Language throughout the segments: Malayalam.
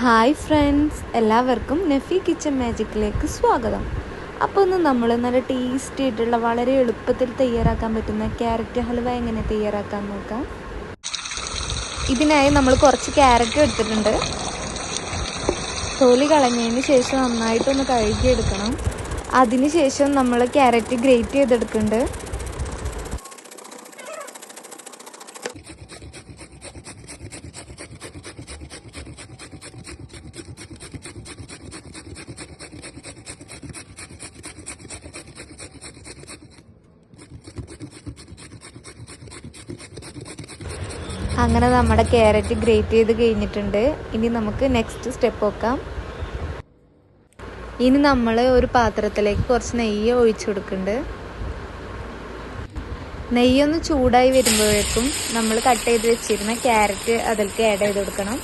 ഹായ് ഫ്രണ്ട്സ്, എല്ലാവർക്കും നെഫി കിച്ചൺ മാജിക്കിലേക്ക് സ്വാഗതം. അപ്പോൾ ഒന്ന് നമ്മൾ നല്ല ടേസ്റ്റി ആയിട്ടുള്ള വളരെ എളുപ്പത്തിൽ തയ്യാറാക്കാൻ പറ്റുന്ന ക്യാരറ്റ് ഹൽവ എങ്ങനെ തയ്യാറാക്കാൻ നോക്കാം. ഇതിനായി നമ്മൾ കുറച്ച് ക്യാരറ്റ് എടുത്തിട്ടുണ്ട്. തൊലി കളഞ്ഞതിന് ശേഷം നന്നായിട്ടൊന്ന് കഴുകിയെടുക്കണം. അതിന് ശേഷം നമ്മൾ ക്യാരറ്റ് ഗ്രേറ്റ് ചെയ്തെടുക്കുന്നുണ്ട്. അങ്ങനെ നമ്മുടെ ക്യാരറ്റ് ഗ്രേറ്റ് ചെയ്ത് കഴിഞ്ഞിട്ടുണ്ട്. ഇനി നമുക്ക് നെക്സ്റ്റ് സ്റ്റെപ്പ് നോക്കാം. ഇനി നമ്മൾ ഒരു പാത്രത്തിലേക്ക് കുറച്ച് നെയ്യ് ഒഴിച്ചു കൊടുക്കുന്നുണ്ട്. നെയ്യൊന്ന് ചൂടായി വരുമ്പോഴേക്കും നമ്മൾ കട്ട് ചെയ്ത് വെച്ചിരുന്ന ക്യാരറ്റ് അതിലേക്ക് ആഡ് ചെയ്ത് കൊടുക്കണം.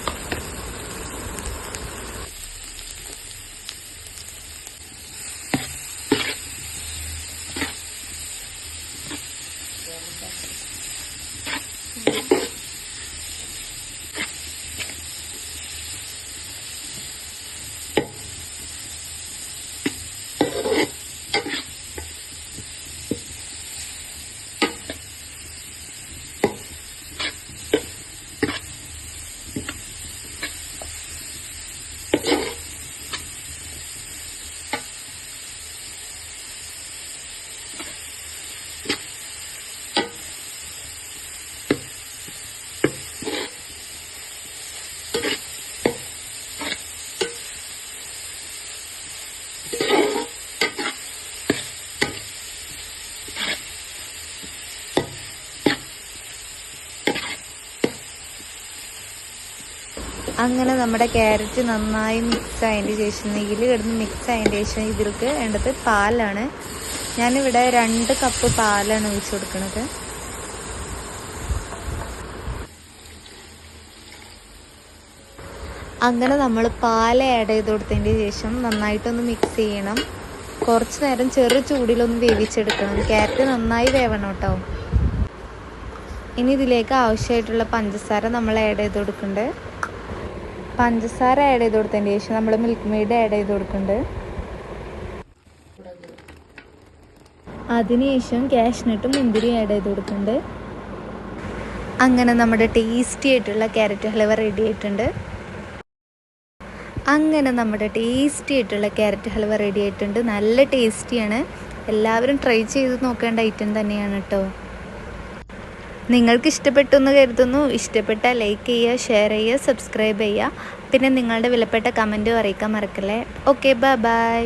അങ്ങനെ നമ്മുടെ ക്യാരറ്റ് നന്നായി മിക്സ് ആയതിന് ശേഷം നെയ്യിൽ കിടന്ന് മിക്സ് ആയതിന് ശേഷം ഇതിലേക്ക് വേണ്ടത് പാലാണ്. ഞാനിവിടെ 2 കപ്പ് പാലാണ് ഒഴിച്ചു കൊടുക്കുന്നത്. അങ്ങനെ നമ്മൾ പാൽ ആഡ് ചെയ്ത് കൊടുത്തതിന് ശേഷം നന്നായിട്ടൊന്ന് മിക്സ് ചെയ്യണം. കുറച്ച് നേരം ചെറു ചൂടിലൊന്ന് വേവിച്ചെടുക്കണം. ക്യാരറ്റ് നന്നായി വേവണം കേട്ടോ. ഇനി ഇതിലേക്ക് ആവശ്യമായിട്ടുള്ള പഞ്ചസാര നമ്മൾ ആഡ് ചെയ്ത് കൊടുക്കുന്നുണ്ട്. പഞ്ചസാര ആഡ് ചെയ്ത് കൊടുത്തതിന് ശേഷം നമ്മൾ മിൽക്ക് മെയ്ഡ് ആഡ് ചെയ്ത് കൊടുക്കുന്നുണ്ട്. അതിനുശേഷം കാഷ്നട്ടും മുന്തിരി ആഡ് ചെയ്ത് കൊടുക്കുന്നുണ്ട്. അങ്ങനെ നമ്മുടെ ടേസ്റ്റി ആയിട്ടുള്ള ക്യാരറ്റ് ഹൽവ റെഡി ആയിട്ടുണ്ട്. നല്ല ടേസ്റ്റിയാണ്. എല്ലാവരും ട്രൈ ചെയ്ത് നോക്കേണ്ട ഐറ്റം തന്നെയാണ് കേട്ടോ. നിങ്ങൾക്ക് ഇഷ്ടപ്പെട്ടു എന്ന് കരുതുന്നു. ഇഷ്ടപ്പെട്ടാൽ ലൈക്ക് ചെയ്യുക, ഷെയർ ചെയ്യുക, സബ്സ്ക്രൈബ് ചെയ്യുക. പിന്നെ നിങ്ങളുടെ വിലപ്പെട്ട കമൻറ്റും അറിയിക്കാൻ മറക്കല്ലേ. Okay, by.